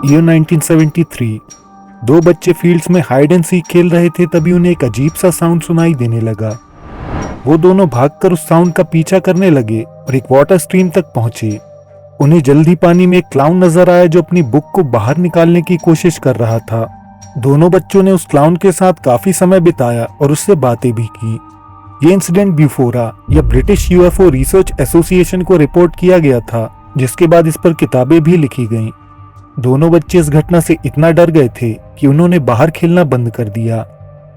Year 1973। दो बच्चे fields में हाइड एंड सीक खेल रहे थे, तभी उन्हें एक अजीब सा साउंड सुनाई देने लगा। वो दोनों भागकर उस साउंड का पीछा करने लगे और एक वाटर स्ट्रीम तक पहुंचे। उन्हें जल्दी पानी में एक क्लाउन नजर आया जो अपनी बुक को बाहर निकालने की कोशिश कर रहा था। दोनों बच्चों ने उस क्लाउन के साथ काफी समय बिताया और उससे बातें भी की। ये इंसिडेंट ब्यूफोरा या ब्रिटिश यूएफओ रिसर्च एसोसिएशन को रिपोर्ट किया गया था, जिसके बाद इस पर किताबें भी लिखी गईं। दोनों बच्चे इस घटना से इतना डर गए थे कि उन्होंने बाहर खेलना बंद कर दिया।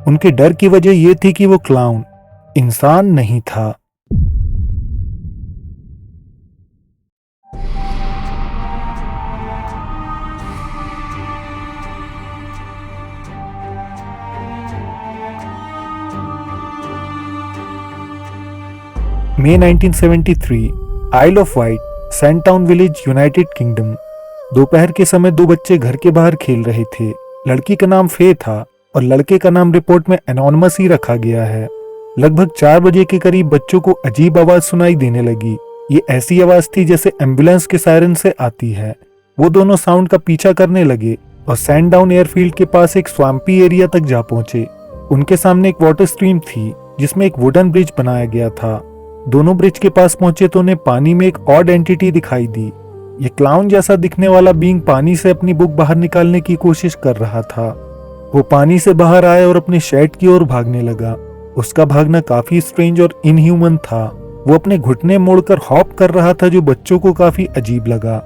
उनके डर की वजह यह थी कि वो क्लाउन इंसान नहीं था। मई 1973, Isle of Wight, Sandtown village, United Kingdom. दोपहर के समय दो बच्चे घर के बाहर खेल रहे थे। लड़की का नाम फे था और लड़के का नाम रिपोर्ट में एनोनिमस ही रखा गया है। लगभग 4 बजे के करीब बच्चों को अजीब आवाज सुनाई देने लगी। ये ऐसी आवाज थी जैसे एम्बुलेंस के सायरन से आती है। वो दोनों साउंड का पीछा करने लगे और सैंडडाउन एयरफील्ड के पास एक स्वाम्पी एरिया तक जा पहुंचे। उनके सामने एक वाटर स्ट्रीम थी जिसमें एक वुडन ब्रिज बनाया गया था। दोनों ब्रिज के पास पहुंचे तो उन्हें पानी में एक ऑड एंटिटी दिखाई दी। ये क्लाउन जैसा दिखने वाला बीइंग पानी से अपनी बुक बाहर निकालने की कोशिश कर रहा था। वो पानी से बाहर आया और अपने शेड की ओर भागने लगा। उसका भागना काफी स्ट्रेंज और इनह्यूमन था। वो अपने घुटने मोड़कर हॉप कर रहा था, जो बच्चों को काफी अजीब लगा।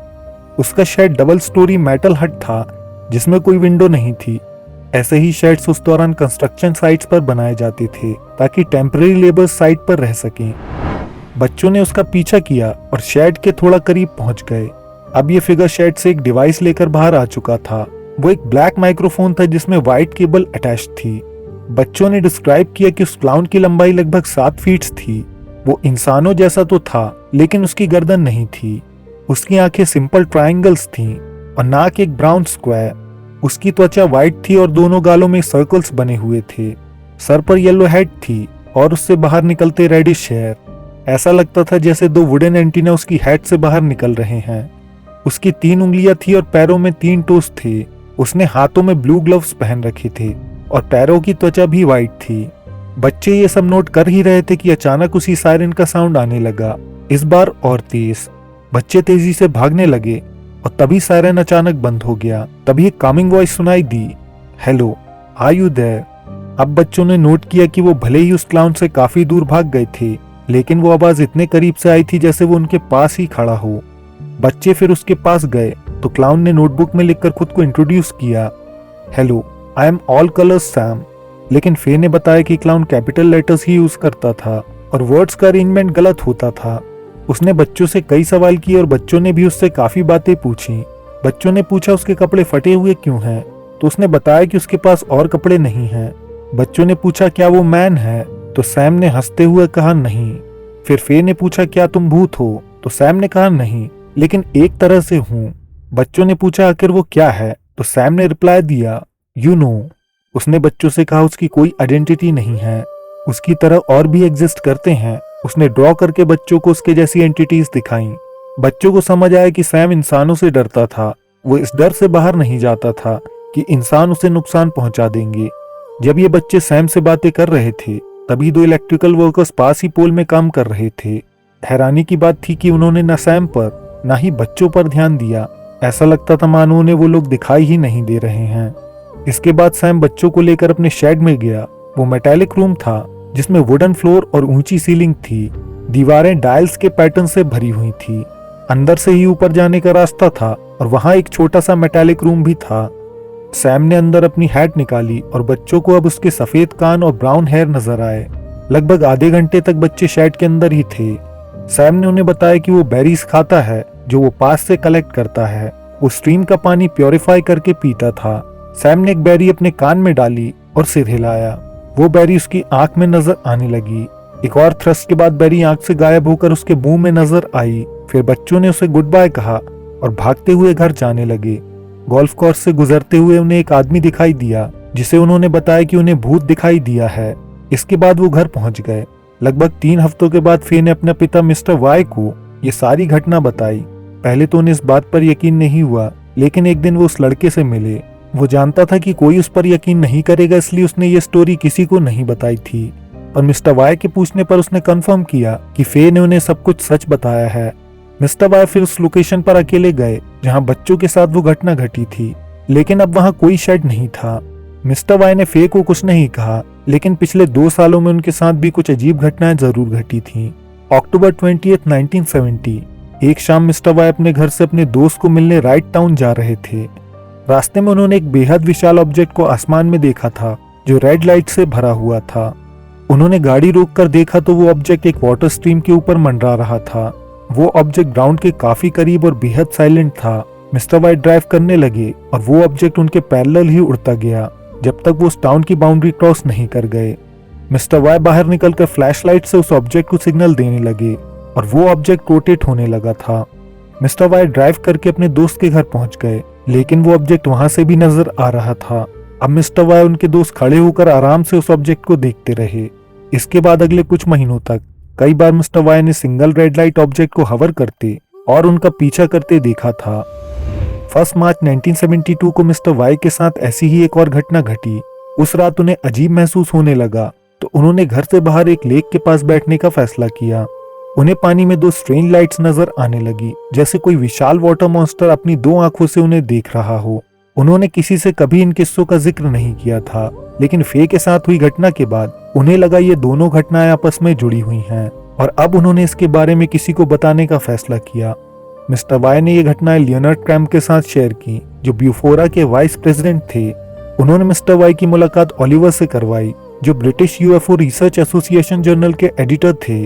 उसका शेड डबल स्टोरी मेटल हट था जिसमें कोई विंडो नहीं थी। ऐसे ही शेड्स उस दौरान कंस्ट्रक्शन साइट्स पर बनाए जाते थे ताकि टेम्परेरी लेबर्स साइट पर रह सकें। बच्चों ने उसका पीछा किया और शेड के थोड़ा करीब पहुंच गए। अब ये फिगर शेड से एक डिवाइस लेकर बाहर आ चुका था। वो एक ब्लैक माइक्रोफोन था जिसमें व्हाइट केबल अटैच थी। बच्चों ने डिस्क्राइब किया कि उस क्लाउन की लंबाई लगभग 7 फीट थी। वो इंसानों जैसा तो था लेकिन उसकी गर्दन नहीं थी। उसकी आंखें सिंपल ट्रायंगल्स थीं और नाक एक ब्राउन स्क्वायर। उसकी त्वचा व्हाइट थी और दोनों गालों में सर्कल्स बने हुए थे। सर पर येलो हेड थी और उससे बाहर निकलते रेडिश हेयर। ऐसा लगता था जैसे 2 वुडन एंटीना उसकी हेड से बाहर निकल रहे हैं। उसकी 3 उंगलियां थी और पैरों में 3 टोस थे। उसने हाथों में ब्लू ग्लव्स पहन रखे थे और पैरों की त्वचा भी व्हाइट थी। बच्चे ये सब नोट कर ही रहे थे कि अचानक उसी सायरन का साउंड आने लगा, इस बार और तेज। बच्चे तेजी से भागने लगे और तभी सायरन अचानक बंद हो गया। तभी एक कामिंग वॉइस सुनाई दी, हेलो, आर यू देयर? अब बच्चों ने नोट किया कि वो भले ही उस क्लाउन से काफी दूर भाग गए थे, लेकिन वो आवाज इतने करीब से आई थी जैसे वो उनके पास ही खड़ा हो। बच्चे फिर उसके पास गए तो क्लाउन ने नोटबुक में लिखकर खुद को इंट्रोड्यूस किया, hello, I am all colours Sam. लेकिन फे ने बताया कि क्लाउन कैपिटल लेटर्स ही यूज करता था और वर्ड्स का अरेंजमेंट गलत होता था। उसने बच्चों से कई सवाल किए और बच्चों ने भी उससे काफी बातें पूछी। बच्चों ने पूछा उसके कपड़े फटे हुए क्यों हैं, तो उसने बताया कि उसके पास और कपड़े नहीं हैं। बच्चों ने पूछा क्या वो मैन है, तो सैम ने हंसते हुए कहा नहीं। फिर फे ने पूछा क्या तुम भूत हो, तो सैम ने कहा नहीं, लेकिन एक तरह से हूं। बच्चों ने पूछा आखिर वो क्या है, तो सैम ने रिप्लाई दिया, यू नो। उसने बच्चों से कहा उसकी कोई आइडेंटिटी नहीं है, उसकी तरह और भी एग्जिस्ट करते हैं। उसने ड्रॉ करके बच्चों को उसके जैसी एंटिटीज दिखाई। बच्चों को समझ आया कि सैम इंसानों से डरता था। वो इस डर से बाहर नहीं जाता था कि इंसान उसे नुकसान पहुंचा देंगे। जब ये बच्चे सैम से बातें कर रहे थे तभी 2 इलेक्ट्रिकल वर्कर्स पास ही पोल में काम कर रहे थे। हैरानी की बात थी कि उन्होंने न सैम पर न ही बच्चों पर ध्यान दिया। ऐसा लगता था मानो उन्हें वो लोग दिखाई ही नहीं दे रहे हैं। इसके बाद सैम बच्चों को लेकर अपने शेड में गया। वो मेटालिक रूम था जिसमें वुडन फ्लोर और ऊंची सीलिंग थी। दीवारें डायल्स के पैटर्न से भरी हुई थी। अंदर से ही ऊपर जाने का रास्ता था और वहां एक छोटा सा मेटालिक रूम भी था। सैम ने अंदर अपनी हैट निकाली और बच्चों को अब उसके सफेद कान और ब्राउन हेयर नजर आए। लगभग आधे घंटे तक बच्चे शेड के अंदर ही थे। सैम ने उन्हें बताया कि वो बेरीज खाता है जो वो पास से कलेक्ट करता है। वो स्ट्रीम का पानी प्योरीफाई करके पीता था। सैम ने एक बेरी अपने कान में डाली और सिर हिलाया। वो बेरी उसकी आंख में नजर आने लगी। एक और थ्रस्ट के बाद बेरी आंख से गायब होकर उसके मुंह में नजर आई। फिर बच्चों ने उसे गुड बाय कहा और भागते हुए घर जाने लगे। गोल्फ कोर्स से गुजरते हुए उन्हें एक आदमी दिखाई दिया जिसे उन्होंने बताया कि उन्हें भूत दिखाई दिया है। इसके बाद वो घर पहुंच गए। लगभग 3 हफ्तों के बाद फे ने अपने पिता मिस्टर वाई को ये सारी घटना बताई। पहले तो उन्हें इस बात पर यकीन नहीं हुआ लेकिन एक दिन वो उस लड़के से मिले। वो जानता था कि कोई उस पर यकीन नहीं करेगा, इसलिए उसने ये स्टोरी किसी को नहीं बताई थी। और मिस्टर वाई के पूछने पर उसने कंफर्म किया कि फे ने उन्हें सब कुछ सच बताया है। मिस्टर वाई फिर उस लोकेशन पर अकेले गए जहां बच्चों के साथ वो घटना घटी थी, लेकिन अब वहां कोई शेड नहीं था। मिस्टर वाई ने फे को कुछ नहीं कहा, लेकिन पिछले 2 सालों में उनके साथ भी कुछ अजीब घटनाएं जरूर घटी थीं। अक्टूबर 20, 1970 एक शाम मिस्टर वाई अपने घर से अपने दोस्त को मिलने राइट टाउन जा रहे थे। रास्ते में उन्होंने एक बेहद विशाल ऑब्जेक्ट को आसमान में देखा था जो रेड लाइट से भरा हुआ था। उन्होंने गाड़ी रोककर देखा तो वो ऑब्जेक्ट एक वाटर स्ट्रीम के ऊपर मंडरा रहा था। वो ऑब्जेक्ट ग्राउंड के काफी करीब और बेहद साइलेंट था। मिस्टर वाई ड्राइव करने लगे और वो ऑब्जेक्ट उनके पैरेलल ही उड़ता गया जब तक वो उस टाउन की बाउंड्री क्रॉस नहीं कर गए। मिस्टर वाई बाहर निकलकर फ्लैशलाइट से उस ऑब्जेक्ट को सिग्नल देने लगे और वो ऑब्जेक्ट रोटेट होने लगा था। मिस्टर वाई ड्राइव करके अपने दोस्त के घर पहुंच गए, लेकिन वो ऑब्जेक्ट वहां से भी नजर आ रहा था। अब मिस्टर वाई उनके दोस्त खड़े होकर आराम से उस ऑब्जेक्ट को देखते रहे। इसके बाद अगले कुछ महीनों तक कई बार मिस्टर वाई ने सिंगल रेड लाइट ऑब्जेक्ट को हवर करते और उनका पीछा करते देखा था। 1 मार्च 1972 को मिस्टर वाई के साथ ऐसी ही एक और घटना घटी। उस रात उन्हें अजीब महसूस होने लगा तो उन्होंने घर से बाहर एक लेक के पास बैठने का फैसला किया। उन्हें पानी में 2 स्ट्रेंज लाइट्स नजर आने लगी, जैसे कोई विशाल वाटर मॉन्स्टर अपनी 2 आंखों से उन्हें देख रहा हो। उन्होंने किसी से कभी इन किस्सों का जिक्र नहीं किया था, लेकिन फे के साथ हुई घटना के बाद उन्हें लगा ये दोनों घटनाएं आपस में जुड़ी हुई हैं और अब उन्होंने इसके बारे में किसी को बताने का फैसला किया। मिस्टर वाई ने ये घटनाएं लियोनार्ड क्रैम्प के साथ शेयर की, जो ब्यूफोरा के वाइस प्रेसिडेंट थे। उन्होंने मिस्टर वाई की मुलाकात ओलिवर से करवाई, जो British UFO research association journal के एडिटर थे।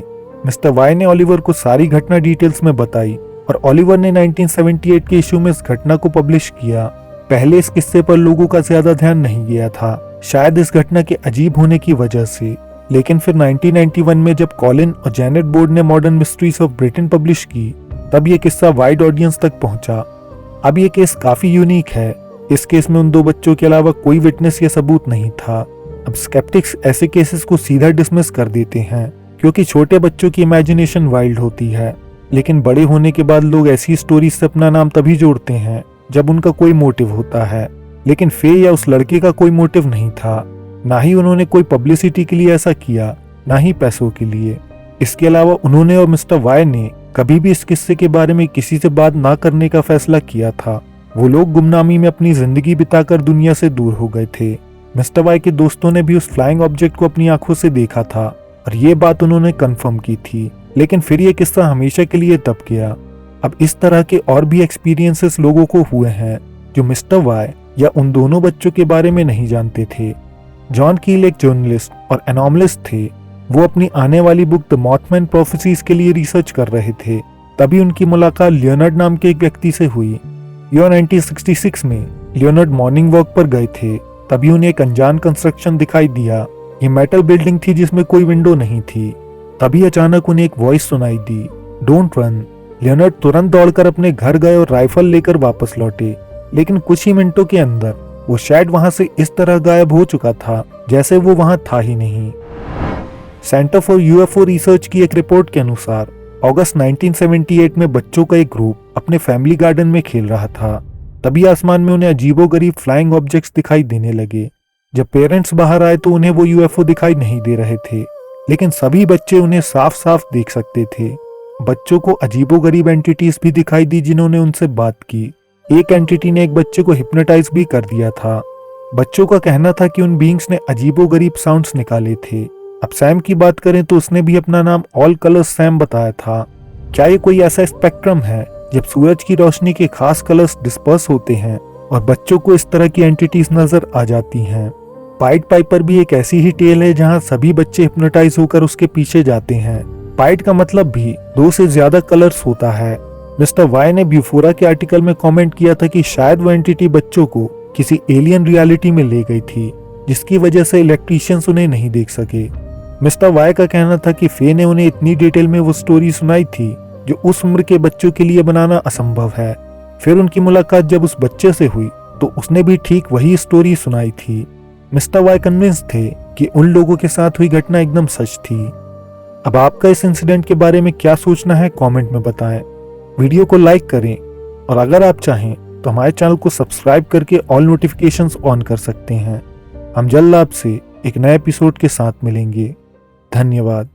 मिस्टर वाई ने ओलिवर को सारी घटना डिटेल्स में बताई और ओलिवर ने 1978 के इशू में इस घटना को पब्लिश किया। पहले इस किस्से पर लोगों का ज्यादा ध्यान नहीं गया था, शायद इस घटना के अजीब होने की वजह से। लेकिन फिर 1991 में जब कॉलिन और जैनेट बोर्ड ने modern mysteries of Britain publish की, तब ये किस्सा वाइड ऑडियंस तक पहुंचा। अब ये केस काफी यूनिक है। इस केस में उन 2 बच्चों के अलावा कोई विटनेस या सबूत नहीं था। अब स्केप्टिक्स ऐसे केसेस को सीधा डिसमिस कर देते हैं, क्योंकि छोटे बच्चों की इमेजिनेशन वाइल्ड होती है। लेकिन बड़े होने के बाद लोग ऐसी स्टोरी से अपना नाम तभी जोड़ते हैं जब उनका कोई मोटिव होता है। लेकिन फे या उस लड़के का कोई मोटिव नहीं था, ना ही उन्होंने कोई पब्लिसिटी के लिए ऐसा किया, ना ही पैसों के लिए। इसके अलावा उन्होंने और मिस्टर वाई ने कभी भी इस किस्से के बारे में किसी से बात ना करने का फैसला किया था। वो लोग गुमनामी में अपनी जिंदगी बिताकर दुनिया से दूर हो गए थे। मिस्टर वाई के दोस्तों ने भी उस फ्लाइंग ऑब्जेक्ट को अपनी आंखों से देखा था और ये बात उन्होंने कंफर्म की थी। लेकिन फिर ये किस्सा हमेशा के लिए दब गया। अब इस तरह के और भी एक्सपीरियंसेस लोगों को हुए हैं जो मिस्टर वाई या उन दोनों बच्चों के बारे में नहीं जानते थे। जॉन कील एक जर्नलिस्ट और एनॉमलिस्ट थे। वो अपनी आने वाली बुक द मॉथमैन प्रोफेसीज के लिए रिसर्च कर रहे थे। तभी उनकी मुलाकात लियोनार्ड नाम के एक व्यक्ति से हुई। ईयर 1966 में लियोनार्ड मॉर्निंग वॉक पर गए थे। तभी उन्हें एक अनजान कंस्ट्रक्शन दिखाई दिया। ये मेटल बिल्डिंग थी जिसमें कोई विंडो नहीं थी। तभी अचानक उन्हें एक वॉइस सुनाई दी, डोंट रन। लियोनार्ड तुरंत दौड़कर अपने घर गए और राइफल लेकर वापस लौटे। लेकिन कुछ ही मिनटों के अंदर वो शायद वहां से इस तरह गायब हो चुका था जैसे वो वहां था ही नहीं। सेंटर फॉर यूएफओ रिसर्च की एक रिपोर्ट के अनुसार अगस्त 1978 में बच्चों का एक ग्रुप अपने फैमिली गार्डन में खेल रहा था। तभी आसमान में उन्हें अजीबोगरीब फ्लाइंग ऑब्जेक्ट्स दिखाई देने लगे। जब पेरेंट्स बाहर आए तो उन्हें वो यूएफओ दिखाई नहीं दे रहे थे, लेकिन सभी बच्चे उन्हें साफ साफ देख सकते थे। बच्चों को अजीबोगरीब एंटिटीज भी दिखाई दी जिन्होंने उनसे बात की। एक एंटिटी ने एक बच्चे को हिप्नोटाइज भी कर दिया था। बच्चों का कहना था कि उन बीइंग्स ने अजीबोगरीब साउंड्स निकाले थे। अब सैम की बात करें तो उसने भी अपना नाम ऑल कलर्स सैम बताया था। क्या ये कोई ऐसा स्पेक्ट्रम है जब सूरज की रोशनी के खास कलर्स डिस्पर्स होते हैं और बच्चों को इस तरह की एंटिटीज नजर आ जाती हैं? पाइट पाइपर भी एक ऐसी ही टेल है जहां सभी बच्चे हिप्नोटाइज होकर उसके पीछे जाते हैं। पाइट का मतलब भी 2 से ज्यादा कलर्स होता है। मिस्टर वाई ने ब्यूफोरा के आर्टिकल में कमेंट किया था कि शायद वो एंटिटी बच्चों को किसी एलियन रियलिटी में ले गई थी, जिसकी वजह से इलेक्ट्रीशियंस उन्हें नहीं देख सके। मिस्टर वाई का कहना था कि फे ने उन्हें इतनी डिटेल में वो स्टोरी सुनाई थी जो उस उम्र के बच्चों के लिए बनाना असंभव है। फिर उनकी मुलाकात जब उस बच्चे से हुई तो उसने भी ठीक वही स्टोरी सुनाई थी। मिस्टर वाई कन्विंस थे कि उन लोगों के साथ हुई घटना एकदम सच थी। अब आपका इस इंसिडेंट के बारे में क्या सोचना है कमेंट में बताएं। वीडियो को लाइक करें और अगर आप चाहें तो हमारे चैनल को सब्सक्राइब करके ऑल नोटिफिकेशंस ऑन कर सकते हैं। हम जल्द आपसे एक नए एपिसोड के साथ मिलेंगे। धन्यवाद।